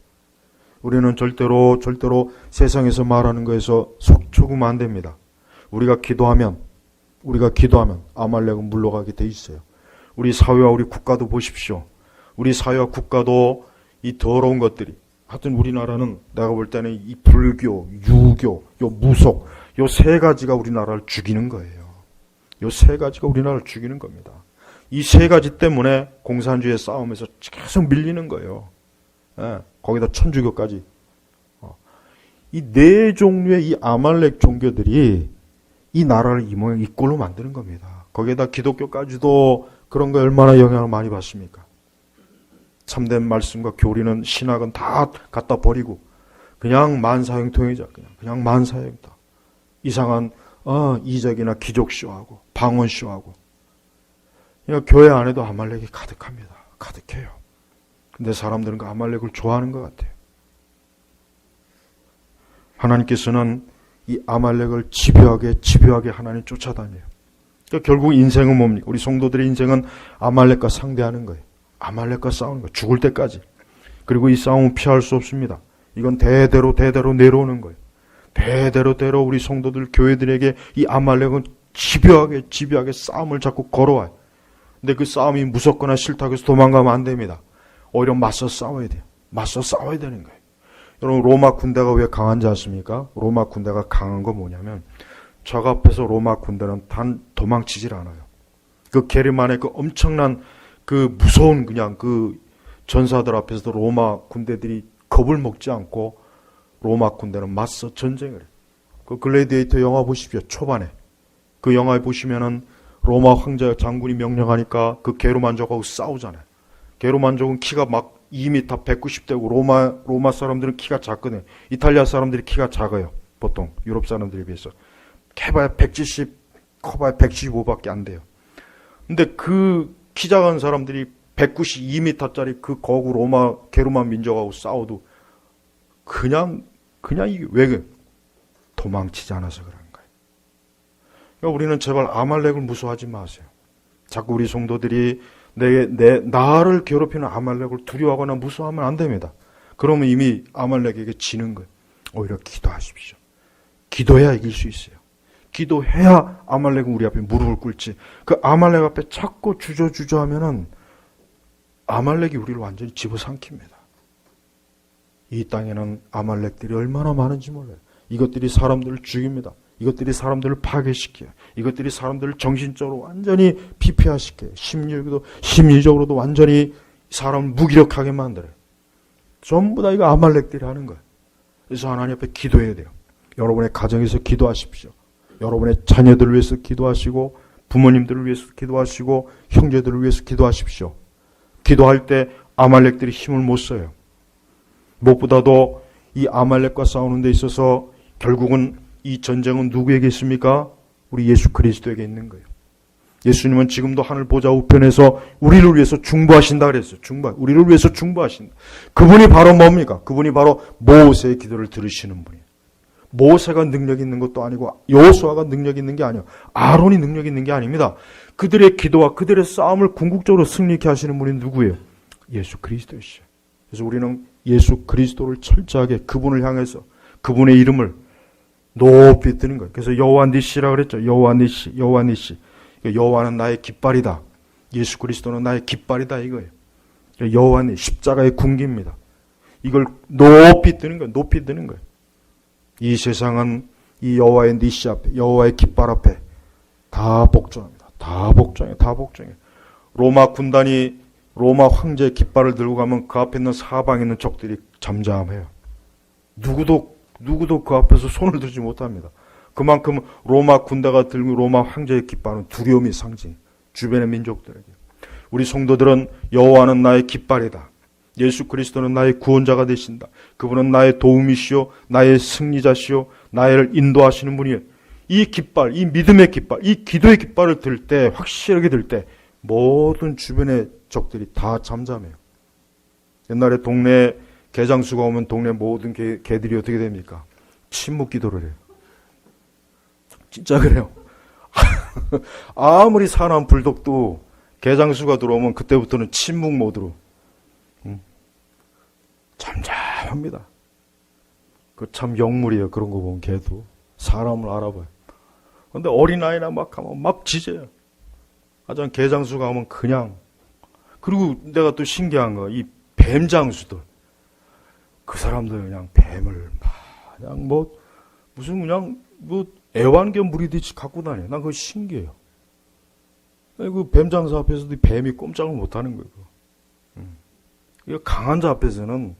우리는 절대로 세상에서 말하는 거에서 속초구면 안 됩니다. 우리가 기도하면 아말렉은 물러가게 돼 있어요. 우리 사회와 우리 국가도 보십시오. 우리 사회와 국가도 이 더러운 것들이, 하여튼 우리나라는 내가 볼 때는 이 불교, 유교, 요 무속, 요 세 가지가 우리나라를 죽이는 거예요. 요 세 가지가 우리나라를 죽이는 겁니다. 이 세 가지 때문에 공산주의 싸움에서 계속 밀리는 거예요. 예, 거기다 천주교까지. 이 네 종류의 이 아말렉 종교들이 이 나라를 이 모양 이 꼴로 만드는 겁니다. 거기에다 기독교까지도 그런 거 얼마나 영향을 많이 받습니까? 참된 말씀과 교리는 신학은 다 갖다 버리고 그냥 만사형통이자 그냥 만사형통. 이상한 이적이나 기적쇼하고 방언쇼하고. 그러니까 교회 안에도 아말렉이 가득합니다. 가득해요. 근데 사람들은 그 아말렉을 좋아하는 것 같아요. 하나님께서는 이 아말렉을 집요하게 하나님 쫓아다녀요. 그러니까 결국 인생은 뭡니까? 우리 성도들의 인생은 아말렉과 상대하는 거예요. 아말렉과 싸우는 거예요. 죽을 때까지. 그리고 이 싸움은 피할 수 없습니다. 이건 대대로 내려오는 거예요. 대대로 우리 성도들 교회들에게 이 아말렉은 집요하게 싸움을 자꾸 걸어와요. 근데 그 싸움이 무섭거나 싫다고 해서 도망가면 안 됩니다. 오히려 맞서 싸워야 돼요. 맞서 싸워야 되는 거예요. 여러분, 로마 군대가 왜 강한지 아십니까? 로마 군대가 강한 거 뭐냐면 적 앞에서 로마 군대는 단 도망치질 않아요. 그 게르만의 그 엄청난 그 무서운 그냥 그 전사들 앞에서도 로마 군대들이 겁을 먹지 않고 로마 군대는 맞서 전쟁을 해요. 그 글래디에이터 영화 보십시오. 초반에. 그 영화에 보시면은 로마 황제 장군이 명령하니까 그 게르만족하고 싸우잖아요. 게르만족은 키가 막 2m 190대고 로마 사람들은 키가 작거든요. 이탈리아 사람들이 키가 작아요. 보통 유럽 사람들에 비해서. 해봐야 170, 커봐야 175밖에 안 돼요. 근데 그 키 작은 사람들이 192m짜리 그 거구 게르만 민족하고 싸워도 그냥 이게 왜 도망치지 않아서 그런 거예요. 그러니까 우리는 제발 아말렉을 무서워하지 마세요. 자꾸 우리 성도들이 나를 괴롭히는 아말렉을 두려워하거나 무서워하면 안 됩니다. 그러면 이미 아말렉에게 지는 거예요. 오히려 기도하십시오. 기도해야 이길 수 있어요. 기도해야 아말렉은 우리 앞에 무릎을 꿇지. 그 아말렉 앞에 자꾸 주저주저 하면은 아말렉이 우리를 완전히 집어삼킵니다. 이 땅에는 아말렉들이 얼마나 많은지 몰라요. 이것들이 사람들을 죽입니다. 이것들이 사람들을 파괴시켜요. 이것들이 사람들을 정신적으로 완전히 피폐화시켜요. 심리적으로도 완전히 사람을 무기력하게 만들어요. 전부 다 이거 아말렉들이 하는 거예요. 그래서 하나님 앞에 기도해야 돼요. 여러분의 가정에서 기도하십시오. 여러분의 자녀들을 위해서 기도하시고 부모님들을 위해서 기도하시고 형제들을 위해서 기도하십시오. 기도할 때 아말렉들이 힘을 못 써요. 무엇보다도 이 아말렉과 싸우는 데 있어서 결국은 이 전쟁은 누구에게 있습니까? 우리 예수 그리스도에게 있는 거예요. 예수님은 지금도 하늘 보좌 우편에서 우리를 위해서 중보하신다 그랬어요. 우리를 위해서 중보하신다. 그분이 바로 뭡니까? 그분이 바로 모세의 기도를 들으시는 분이에요. 모세가 능력 있는 것도 아니고 여호수아가 능력 있는 게 아니에요. 아론이 능력 있는 게 아닙니다. 그들의 기도와 그들의 싸움을 궁극적으로 승리케 하시는 분이 누구예요? 예수 그리스도이시죠. 그래서 우리는 예수 그리스도를 철저하게 그분을 향해서 그분의 이름을 높이 드는 거예요. 그래서 여호와 니시라 그랬죠. 여호와 니시, 여호와 니시. 여호와는 나의 깃발이다. 예수 그리스도는 나의 깃발이다 이거예요. 여호와 니 십자가의 군기입니다. 이걸 높이 드는 거예요. 높이 드는 거예요. 이 세상은 이 여호와의 니시 앞에, 여호와의 깃발 앞에 다 복종합니다. 다 복종해, 다 복종해. 로마 군단이 로마 황제의 깃발을 들고 가면 그 앞에 있는 사방에 있는 적들이 잠잠해요. 누구도 그 앞에서 손을 들지 못합니다. 그만큼 로마 군대가 들고 로마 황제의 깃발은 두려움이 상징. 주변의 민족들에게. 우리 성도들은 여호와는 나의 깃발이다. 예수 그리스도는 나의 구원자가 되신다. 그분은 나의 도움이시오, 나의 승리자시오, 나를 인도하시는 분이에요. 이 깃발, 이 믿음의 깃발, 이 기도의 깃발을 들 때, 확실하게 들 때 모든 주변의 적들이 다 잠잠해요. 옛날에 동네에 개장수가 오면 동네 모든 개들이 어떻게 됩니까? 침묵 기도를 해요. 진짜 그래요. 아무리 사나운 불독도 개장수가 들어오면 그때부터는 침묵 모드로 잠잠합니다. 그 참 영물이에요. 그런 거 보면 개도 사람을 알아봐요. 근데 어린아이나 막 하면 막 짖어요. 하여튼 개장수가 오면 그냥. 그리고 내가 또 신기한 거, 이 뱀장수들, 그 사람들 그냥 뱀을 그냥 무슨 그냥 애완견 무리듯이 갖고 다녀요. 난 그거 신기해요. 그 뱀장수 앞에서도 뱀이 꼼짝을 못 하는 거예요. 강한 자 앞에서는,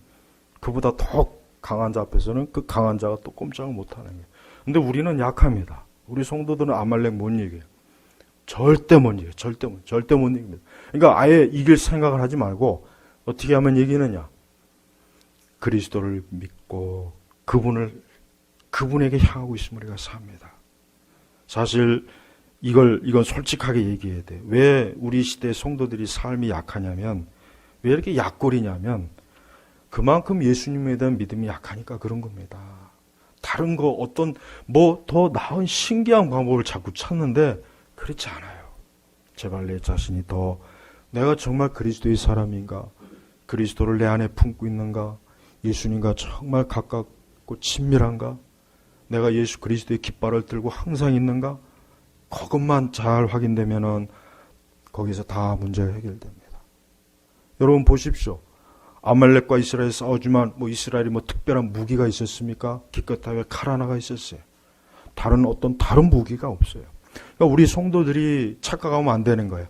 그보다 더 강한 자 앞에서는 그 강한 자가 또 꼼짝을 못 하는 거예요. 근데 우리는 약합니다. 우리 성도들은 아말렉 못 이겨요. 절대 못 이겨요. 절대 못 이깁니다. 그러니까 아예 이길 생각을 하지 말고 어떻게 하면 이기느냐. 그리스도를 믿고 그분에게 향하고 있으면 우리가 삽니다. 사실 이건 솔직하게 얘기해야 돼. 왜 우리 시대 성도들이 삶이 약하냐면, 왜 이렇게 약골이냐면 그만큼 예수님에 대한 믿음이 약하니까 그런 겁니다. 다른 거 어떤 더 나은 신기한 방법을 자꾸 찾는데 그렇지 않아요. 제발 내 자신이 더 내가 정말 그리스도의 사람인가, 그리스도를 내 안에 품고 있는가, 예수님과 정말 가깝고 친밀한가, 내가 예수 그리스도의 깃발을 들고 항상 있는가, 그것만 잘 확인되면은 거기서 다 문제가 해결됩니다. 여러분 보십시오. 아말렉과 이스라엘 싸우지만 이스라엘이 특별한 무기가 있었습니까? 기껏하면 칼 하나가 있었어요. 다른 무기가 없어요. 그러니까 우리 성도들이 착각하면 안 되는 거예요.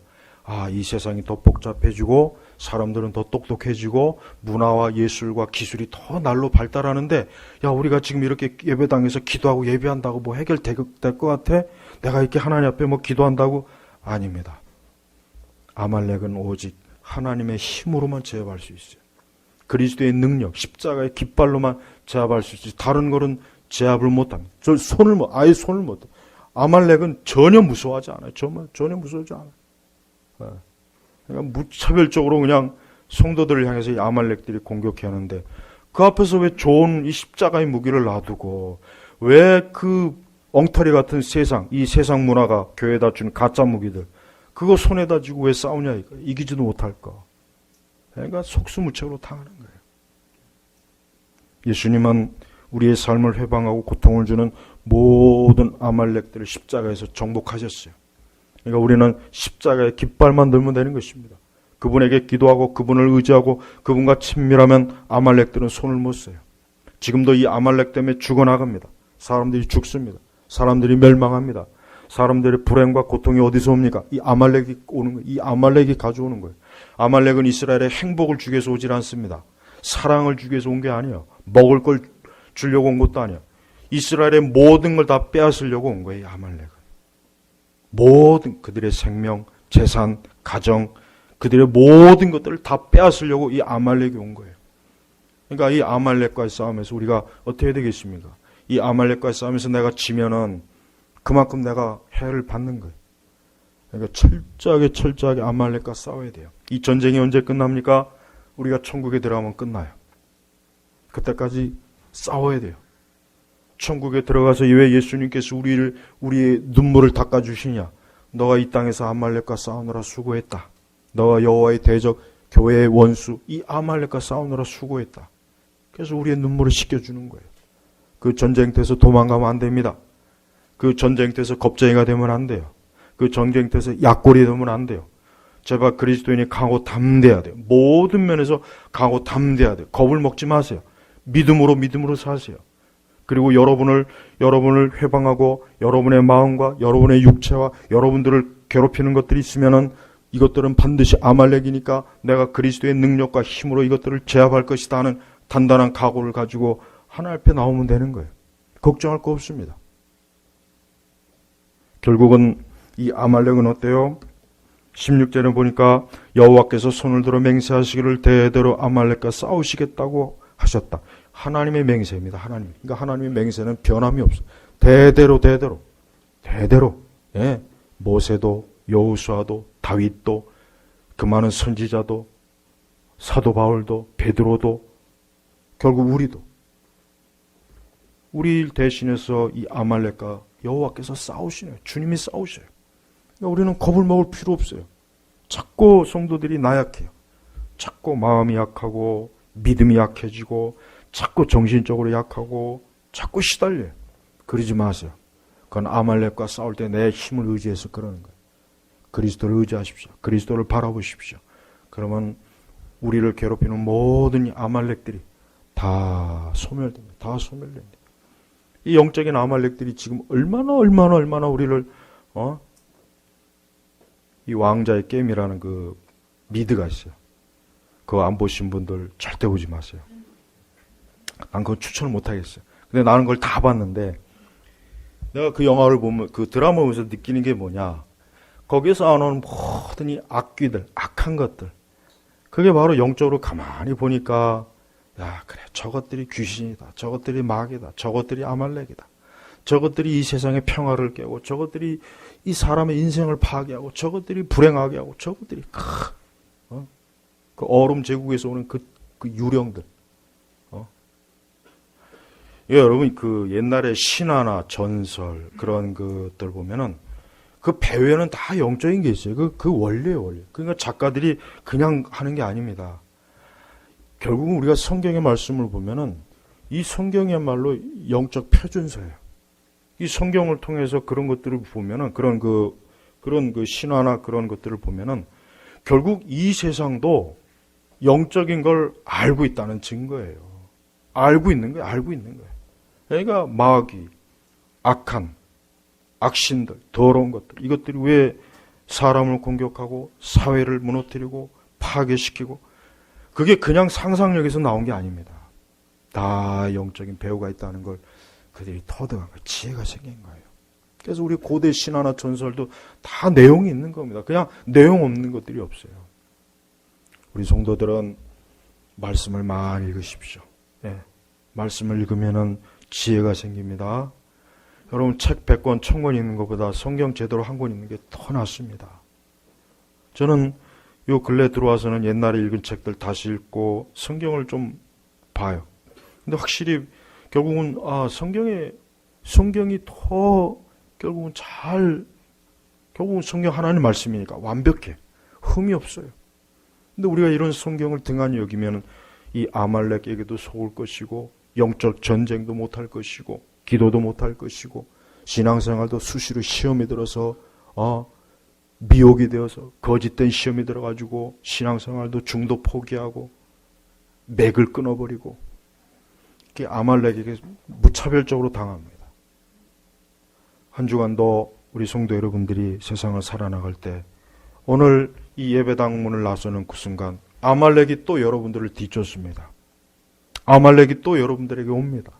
이 세상이 더 복잡해지고 사람들은 더 똑똑해지고 문화와 예술과 기술이 더 날로 발달하는데, 우리가 지금 이렇게 예배당에서 기도하고 예배한다고 해결될 것 같아? 내가 이렇게 하나님 앞에 기도한다고? 아닙니다. 아말렉은 오직 하나님의 힘으로만 제압할 수 있어요. 그리스도의 능력, 십자가의 깃발로만 제압할 수 있어요. 다른 거는 제압을 못합니다. 아예 손을 못해요. 아말렉은 전혀 무서워하지 않아요. 전혀 무서워하지 않아요. 그러니까 무차별적으로 그냥 성도들을 향해서 이 아말렉들이 공격해 하는데, 그 앞에서 왜 좋은 이 십자가의 무기를 놔두고 왜 그 엉터리 같은 이 세상 문화가 교회에다 준 가짜 무기들 그거 손에다 쥐고 왜 싸우냐, 이거. 이기지도 못할까. 그러니까 속수무책으로 당하는 거예요. 예수님은 우리의 삶을 회방하고 고통을 주는 모든 아말렉들을 십자가에서 정복하셨어요. 그러니까 우리는 십자가의 깃발만 들면 되는 것입니다. 그분에게 기도하고 그분을 의지하고 그분과 친밀하면 아말렉들은 손을 못 써요. 지금도 이 아말렉 때문에 죽어나갑니다. 사람들이 죽습니다. 사람들이 멸망합니다. 사람들의 불행과 고통이 어디서 옵니까? 이 아말렉이 오는 거예요. 이 아말렉이 가져오는 거예요. 아말렉은 이스라엘의 행복을 주기 위해서 오질 않습니다. 사랑을 주기 위해서 온 게 아니에요. 먹을 걸 주려고 온 것도 아니에요. 이스라엘의 모든 걸 다 빼앗으려고 온 거예요. 이 아말렉은. 모든 그들의 생명, 재산, 가정, 그들의 모든 것들을 다 빼앗으려고 이 아말렉이 온 거예요. 그러니까 이 아말렉과의 싸움에서 우리가 어떻게 해야 되겠습니까? 이 아말렉과의 싸움에서 내가 지면은 그만큼 내가 해를 받는 거예요. 그러니까 철저하게 아말렉과 싸워야 돼요. 이 전쟁이 언제 끝납니까? 우리가 천국에 들어가면 끝나요. 그때까지 싸워야 돼요. 천국에 들어가서 왜 예수님께서 우리의 눈물을 닦아주시냐? 너가 이 땅에서 아말렉과 싸우느라 수고했다. 너가 여호와의 대적, 교회의 원수, 이 아말렉과 싸우느라 수고했다. 그래서 우리의 눈물을 씻겨주는 거예요. 그 전쟁터에서 도망가면 안 됩니다. 그 전쟁터에서 겁쟁이가 되면 안 돼요. 그 전쟁터에서 약골이 되면 안 돼요. 제발 그리스도인이 강하고 담대해야 돼요. 모든 면에서 강하고 담대해야 돼요. 겁을 먹지 마세요. 믿음으로 사세요. 그리고 여러분을 회방하고 여러분의 마음과 여러분의 육체와 여러분들을 괴롭히는 것들이 있으면은 이것들은 반드시 아말렉이니까 내가 그리스도의 능력과 힘으로 이것들을 제압할 것이다 하는 단단한 각오를 가지고 하나님 앞에 나오면 되는 거예요. 걱정할 거 없습니다. 결국은 이 아말렉은 어때요? 16절에 보니까 여호와께서 손을 들어 맹세하시기를 대대로 아말렉과 싸우시겠다고 하셨다. 하나님의 맹세입니다. 하나님. 그러니까 하나님의 맹세는 변함이 없어요. 대대로. 예. 모세도 여호수아도 다윗도 그 많은 선지자도 사도 바울도 베드로도 결국 우리 대신해서 이 아말렉과 여호와께서 싸우시네요. 주님이 싸우셔요. 그러니까 우리는 겁을 먹을 필요 없어요. 자꾸 성도들이 나약해요. 자꾸 마음이 약하고 믿음이 약해지고 자꾸 정신적으로 약하고 자꾸 시달려요. 그러지 마세요. 그건 아말렉과 싸울 때 내 힘을 의지해서 그러는 거예요. 그리스도를 의지하십시오. 그리스도를 바라보십시오. 그러면 우리를 괴롭히는 모든 아말렉들이 다 소멸됩니다. 다 소멸됩니다. 이 영적인 아말렉들이 지금 얼마나 우리를 이 왕자의 게임이라는 그 미드가 있어요. 그거 안 보신 분들 절대 보지 마세요. 난 그거 추천을 못 하겠어요. 근데 나는 그걸 다 봤는데 내가 그 영화를 보면 그 드라마 보면서 느끼는 게 뭐냐? 거기에서 나오는 모든 이 악귀들, 악한 것들. 그게 바로 영적으로 가만히 보니까 야, 그래. 저것들이 귀신이다. 저것들이 마귀다. 저것들이 아말렉이다. 저것들이 이 세상의 평화를 깨고 저것들이 이 사람의 인생을 파괴하고 저것들이 불행하게 하고 저것들이 그 얼음 제국에서 오는 그 유령들. 예, 여러분 그 옛날에 신화나 전설 그런 것들 보면은 그 배후에는 다 영적인 게 있어요. 그 원리예요, 원리. 그러니까 작가들이 그냥 하는 게 아닙니다. 결국은 우리가 성경의 말씀을 보면은 이 성경이야말로 영적 표준서예요. 이 성경을 통해서 그런 것들을 보면은 그런 그 신화나 그런 것들을 보면은 결국 이 세상도 영적인 걸 알고 있다는 증거예요. 알고 있는 거예요. 그러니까 마귀, 악한, 악신들, 더러운 것들, 이것들이 왜 사람을 공격하고 사회를 무너뜨리고 파괴시키고 그게 그냥 상상력에서 나온 게 아닙니다. 다 영적인 배후가 있다는 걸 그들이 터득한 거예요. 지혜가 생긴 거예요. 그래서 우리 고대 신화나 전설도 다 내용이 있는 겁니다. 그냥 내용 없는 것들이 없어요. 우리 성도들은 말씀을 많이 읽으십시오. 네. 말씀을 읽으면은 지혜가 생깁니다. 여러분 책 100권, 1000권 읽는 것보다 성경 제대로 한 권 읽는 게 더 낫습니다. 저는 요 근래 들어와서는 옛날에 읽은 책들 다시 읽고 성경을 좀 봐요. 근데 확실히 결국은 성경이 더 결국은 결국은 성경 하나님 말씀이니까 완벽해. 흠이 없어요. 근데 우리가 이런 성경을 등한히 여기면 이 아말렉에게도 속을 것이고 영적 전쟁도 못할 것이고 기도도 못할 것이고 신앙생활도 수시로 시험이 들어서 미혹이 되어서 거짓된 시험이 들어가지고 신앙생활도 중도 포기하고 맥을 끊어버리고 이게 아말렉에게 무차별적으로 당합니다. 한 주간도 우리 성도 여러분들이 세상을 살아나갈 때 오늘 이 예배당 문을 나서는 그 순간 아말렉이 또 여러분들을 뒤쫓습니다. 아말렉이 또 여러분들에게 옵니다.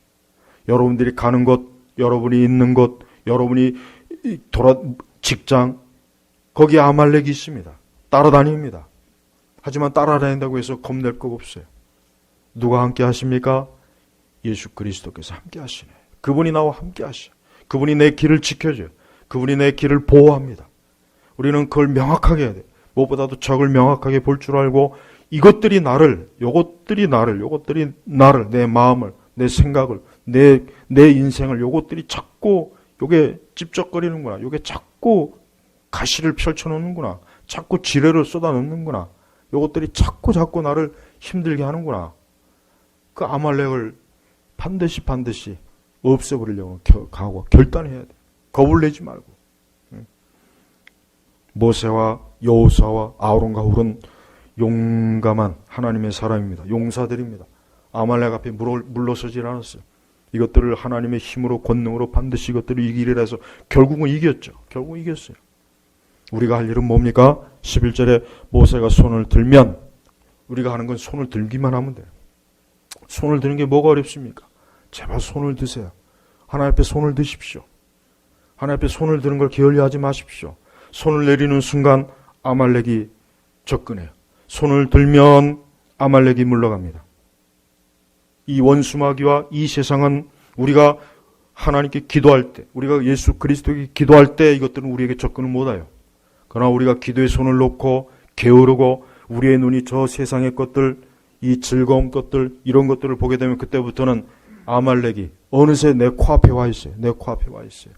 여러분들이 가는 곳, 여러분이 있는 곳, 여러분이 직장, 거기에 아말렉이 있습니다. 따라다닙니다. 하지만 따라다닌다고 해서 겁낼 거 없어요. 누가 함께 하십니까? 예수 그리스도께서 함께 하시네. 그분이 나와 함께 하셔. 그분이 내 길을 지켜줘요. 그분이 내 길을 보호합니다. 우리는 그걸 명확하게 해야 돼요. 무엇보다도 적을 명확하게 볼 줄 알고 요것들이 나를, 내 마음을, 내 생각을, 내 인생을 요것들이 자꾸 요게 찝쩍거리는구나. 요게 자꾸 가시를 펼쳐놓는구나. 자꾸 지뢰를 쏟아놓는구나. 요것들이 자꾸 나를 힘들게 하는구나. 그 아말렉을 반드시 없애버리려고 각오, 결단해야 돼. 겁을 내지 말고. 모세와 여호수아와 아론과 훌은 용감한 하나님의 사람입니다. 용사들입니다. 아말렉 앞에 물러서질 않았어요. 이것들을 하나님의 힘으로 권능으로 반드시 이것들을 이기리라 해서 결국은 이겼죠. 결국은 이겼어요. 우리가 할 일은 뭡니까? 11절에 모세가 손을 들면 우리가 하는 건 손을 들기만 하면 돼요. 손을 드는 게 뭐가 어렵습니까? 제발 손을 드세요. 하나님 앞에 손을 드십시오. 하나님 앞에 손을 드는 걸 게을리하지 마십시오. 손을 내리는 순간 아말렉이 접근해요. 손을 들면 아말렉이 물러갑니다. 이 원수마귀와 이 세상은 우리가 하나님께 기도할 때, 우리가 예수 그리스도에게 기도할 때 이것들은 우리에게 접근을 못해요. 그러나 우리가 기도에 손을 놓고 게으르고 우리의 눈이 저 세상의 것들, 이 즐거운 것들, 이런 것들을 보게 되면 그때부터는 아말렉이 어느새 내 코앞에 와 있어요. 내 코앞에 와 있어요.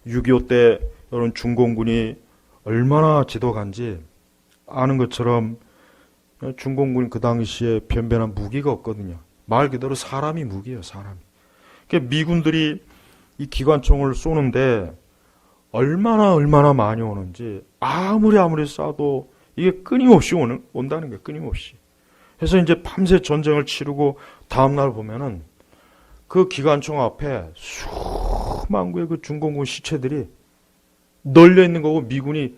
6.25 때 여러분 중공군이 얼마나 지독한지 아는 것처럼 중공군이 그 당시에 변변한 무기가 없거든요. 말 그대로 사람이 무기예요. 사람이. 그러니까 미군들이 이 기관총을 쏘는데 얼마나 많이 오는지 아무리 쏴도 이게 끊임없이 온다는 거예요. 끊임없이. 그래서 이제 밤새 전쟁을 치르고 다음날 보면은 그 기관총 앞에 수만 구의 그 중공군 시체들이 널려 있는 거고 미군이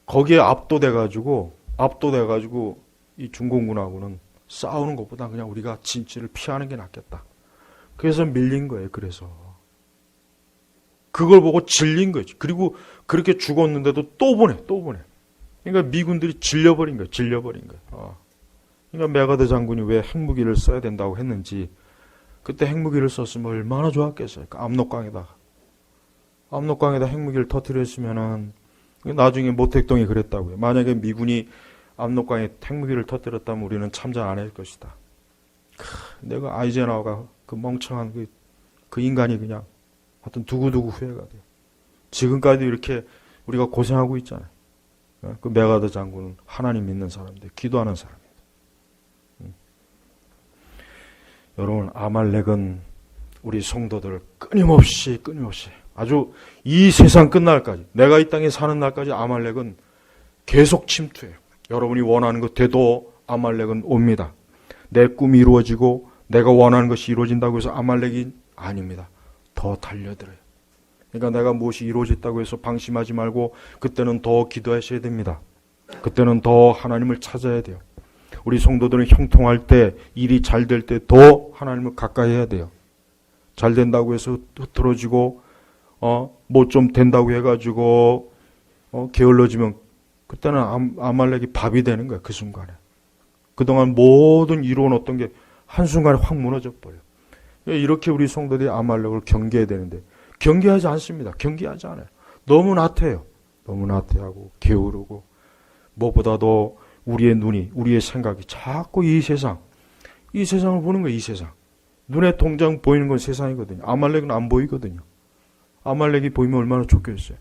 거기에 압도돼가지고 이 중공군하고는 싸우는 것보다 그냥 우리가 진치를 피하는 게 낫겠다. 그래서 밀린 거예요. 그래서 그걸 보고 질린 거지. 그리고 그렇게 죽었는데도 또 보내. 그러니까 미군들이 질려버린 거예요. 그러니까 메가드 장군이 왜 핵무기를 써야 된다고 했는지 그때 핵무기를 썼으면 얼마나 좋았겠어요. 그 압록강에다 핵무기를 터뜨렸으면은 나중에 모택동이 그랬다고요. 만약에 미군이 압록강에 핵무기를 터뜨렸다면 우리는 참전 안 할 것이다. 내가 아이젠하워가 그 멍청한 그 인간이 그냥 하여튼 두고두고 후회가 돼요. 지금까지도 이렇게 우리가 고생하고 있잖아요. 그 메가드 장군은 하나님 믿는 사람인데 기도하는 사람입니다. 여러분 아말렉은 우리 성도들을 끊임없이 아주 이 세상 끝날까지 내가 이 땅에 사는 날까지 아말렉은 계속 침투해요. 여러분이 원하는 것 돼도 아말렉은 옵니다. 내 꿈이 이루어지고 내가 원하는 것이 이루어진다고 해서 아말렉이 아닙니다. 더 달려들어요. 그러니까 내가 무엇이 이루어졌다고 해서 방심하지 말고 그때는 더 기도하셔야 됩니다. 그때는 더 하나님을 찾아야 돼요. 우리 성도들은 형통할 때 일이 잘 될 때 더 하나님을 가까이 해야 돼요. 잘 된다고 해서 흐트러지고 뭐 좀 된다고 해가지고 게을러지면 그때는 아말렉이 밥이 되는 거야. 그 순간에. 그동안 모든 이루어놓던 게 한순간에 확 무너져 버려요. 이렇게 우리 성도들이 아말렉을 경계해야 되는데 경계하지 않습니다. 경계하지 않아요. 너무 나태해요. 너무 나태하고 게으르고 무엇보다도 우리의 눈이 우리의 생각이 자꾸 이 세상을 보는 거예요. 이 세상. 눈에 통장 보이는 건 세상이거든요. 아말렉은 안 보이거든요. 아말렉이 보이면 얼마나 좋겠어요.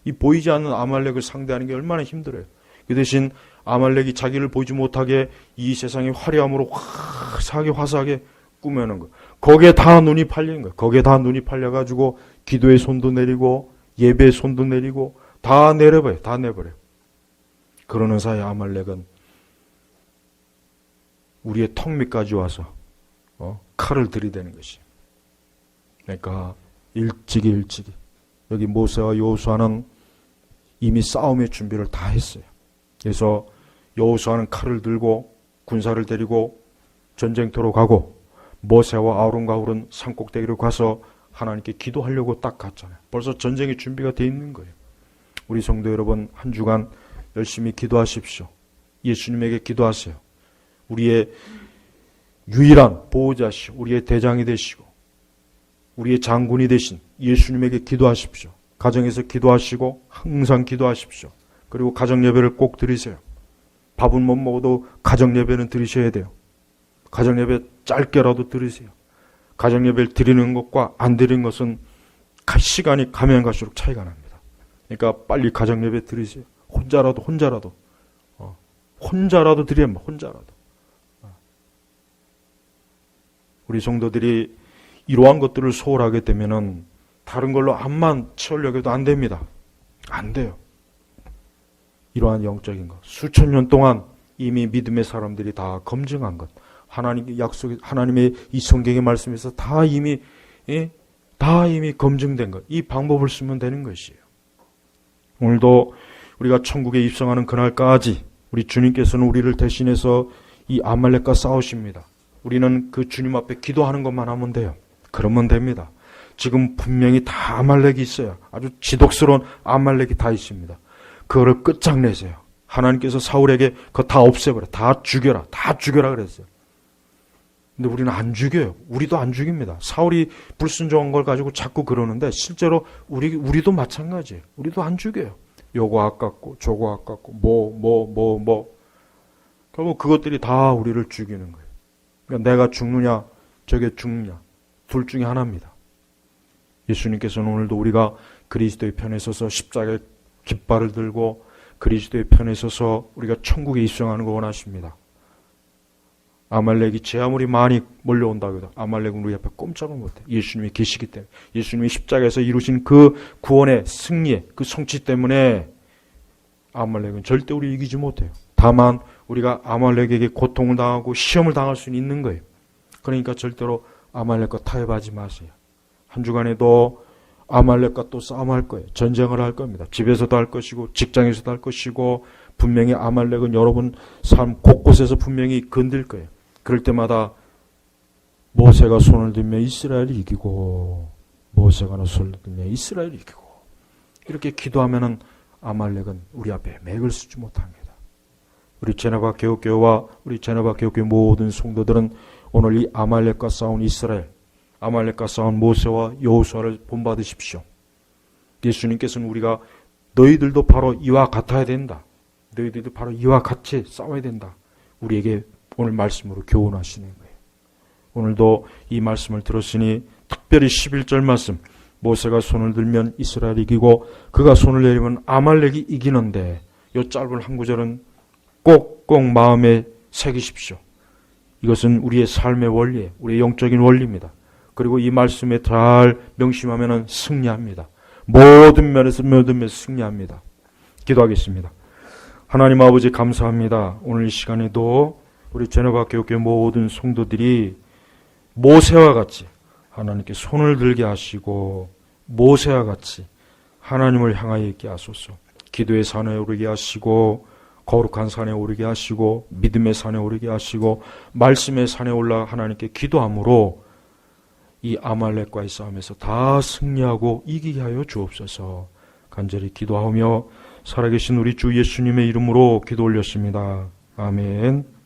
이 보이지 않는 아말렉을 상대하는 게 얼마나 힘들어요. 그 대신 아말렉이 자기를 보이지 못하게 이 세상의 화려함으로 화사하게 꾸며놓은 거. 거기에 다 눈이 팔린 거예요. 거기에 다 눈이 팔려가지고 기도의 손도 내리고 예배의 손도 내리고 다 내려버려요. 다 내버려요. 그러는 사이 아말렉은 우리의 턱 밑까지 와서 칼을 들이대는 것이. 그러니까 일찍이 여기 모세와 여호수아는 이미 싸움의 준비를 다 했어요. 그래서 여호수아는 칼을 들고 군사를 데리고 전쟁터로 가고 모세와 아론과 훌은 산꼭대기로 가서 하나님께 기도하려고 딱 갔잖아요. 벌써 전쟁의 준비가 돼 있는 거예요. 우리 성도 여러분, 한 주간 열심히 기도하십시오. 예수님에게 기도하세요. 우리의 유일한 보호자시오, 우리의 대장이 되시고 우리의 장군이 되신 예수님에게 기도하십시오. 가정에서 기도하시고 항상 기도하십시오. 그리고 가정 예배를 꼭 드리세요. 밥은 못 먹어도 가정 예배는 드리셔야 돼요. 가정 예배 짧게라도 드리세요. 가정 예배를 드리는 것과 안 드리는 것은 시간이 가면 갈수록 차이가 납니다. 그러니까 빨리 가정 예배 드리세요. 혼자라도 드리면 혼자라도. 우리 성도들이 이러한 것들을 소홀하게 되면은 다른 걸로 암만 채우려고 해도 안 됩니다. 안 돼요. 이러한 영적인 것, 수천 년 동안 이미 믿음의 사람들이 다 검증한 것, 하나님의 약속, 하나님의 이 성경의 말씀에서 다 이미 검증된 것, 이 방법을 쓰면 되는 것이에요. 오늘도 우리가 천국에 입성하는 그날까지 우리 주님께서는 우리를 대신해서 이 아말렉과 싸우십니다. 우리는 그 주님 앞에 기도하는 것만 하면 돼요. 그러면 됩니다. 지금 분명히 다 아말렉이 있어요. 아주 지독스러운 아말렉이 다 있습니다. 그거를 끝장내세요. 하나님께서 사울에게 그거 다 없애버려. 다 죽여라 그랬어요. 근데 우리는 안 죽여요. 우리도 안 죽입니다. 사울이 불순종한 걸 가지고 자꾸 그러는데 실제로 우리도 마찬가지예요. 우리도 안 죽여요. 요거 아깝고 저거 아깝고 뭐 결국 그것들이 다 우리를 죽이는 거예요. 그러니까 내가 죽느냐 저게 죽느냐 둘 중에 하나입니다. 예수님께서는 오늘도 우리가 그리스도의 편에 서서 십자가의 깃발을 들고 그리스도의 편에 서서 우리가 천국에 입성하는 걸 원하십니다. 아말렉이 제 아무리 많이 몰려온다고 해도 아말렉은 우리 앞에 꼼짝을 못해. 예수님이 계시기 때문에, 예수님이 십자가에서 이루신 그 구원의 승리의 그 성취 때문에 아말렉은 절대 우리 이기지 못해요. 다만 우리가 아말렉에게 고통을 당하고 시험을 당할 수는 있는 거예요. 그러니까 절대로 아말렉과 타협하지 마세요. 한 주간에도 아말렉과 또 싸움할 거예요. 전쟁을 할 겁니다. 집에서도 할 것이고 직장에서도 할 것이고 분명히 아말렉은 여러분 삶 곳곳에서 분명히 건들 거예요. 그럴 때마다 모세가 손을 들면 이스라엘이 이기고 모세가 손을 들면 이스라엘이 이기고 이렇게 기도하면은 아말렉은 우리 앞에 맥을 쓰지 못합니다. 우리 제네바 개혁교회와 우리 제네바 개혁교회 모든 성도들은 오늘 이 아말렉과 싸운 이스라엘, 아말렉과 싸운 모세와 여호수아를 본받으십시오. 예수님께서는 우리가 너희들도 바로 이와 같아야 된다. 너희들도 바로 이와 같이 싸워야 된다. 우리에게 오늘 말씀으로 교훈하시는 거예요. 오늘도 이 말씀을 들었으니 특별히 11절 말씀, 모세가 손을 들면 이스라엘이 이기고 그가 손을 내리면 아말렉이 이기는데 이 짧은 한 구절은 꼭꼭 마음에 새기십시오. 이것은 우리의 삶의 원리예요. 우리의 영적인 원리입니다. 그리고 이 말씀에 잘 명심하면 승리합니다. 모든 면에서 승리합니다. 기도하겠습니다. 하나님 아버지 감사합니다. 오늘 이 시간에도 우리 제네바 교회 모든 성도들이 모세와 같이 하나님께 손을 들게 하시고 모세와 같이 하나님을 향하여 있게 하소서. 기도의 산에 오르게 하시고 거룩한 산에 오르게 하시고 믿음의 산에 오르게 하시고 말씀의 산에 올라 하나님께 기도함으로 이 아말렉과의 싸움에서 다 승리하고 이기게 하여 주옵소서. 간절히 기도하며 살아계신 우리 주 예수님의 이름으로 기도 올렸습니다. 아멘.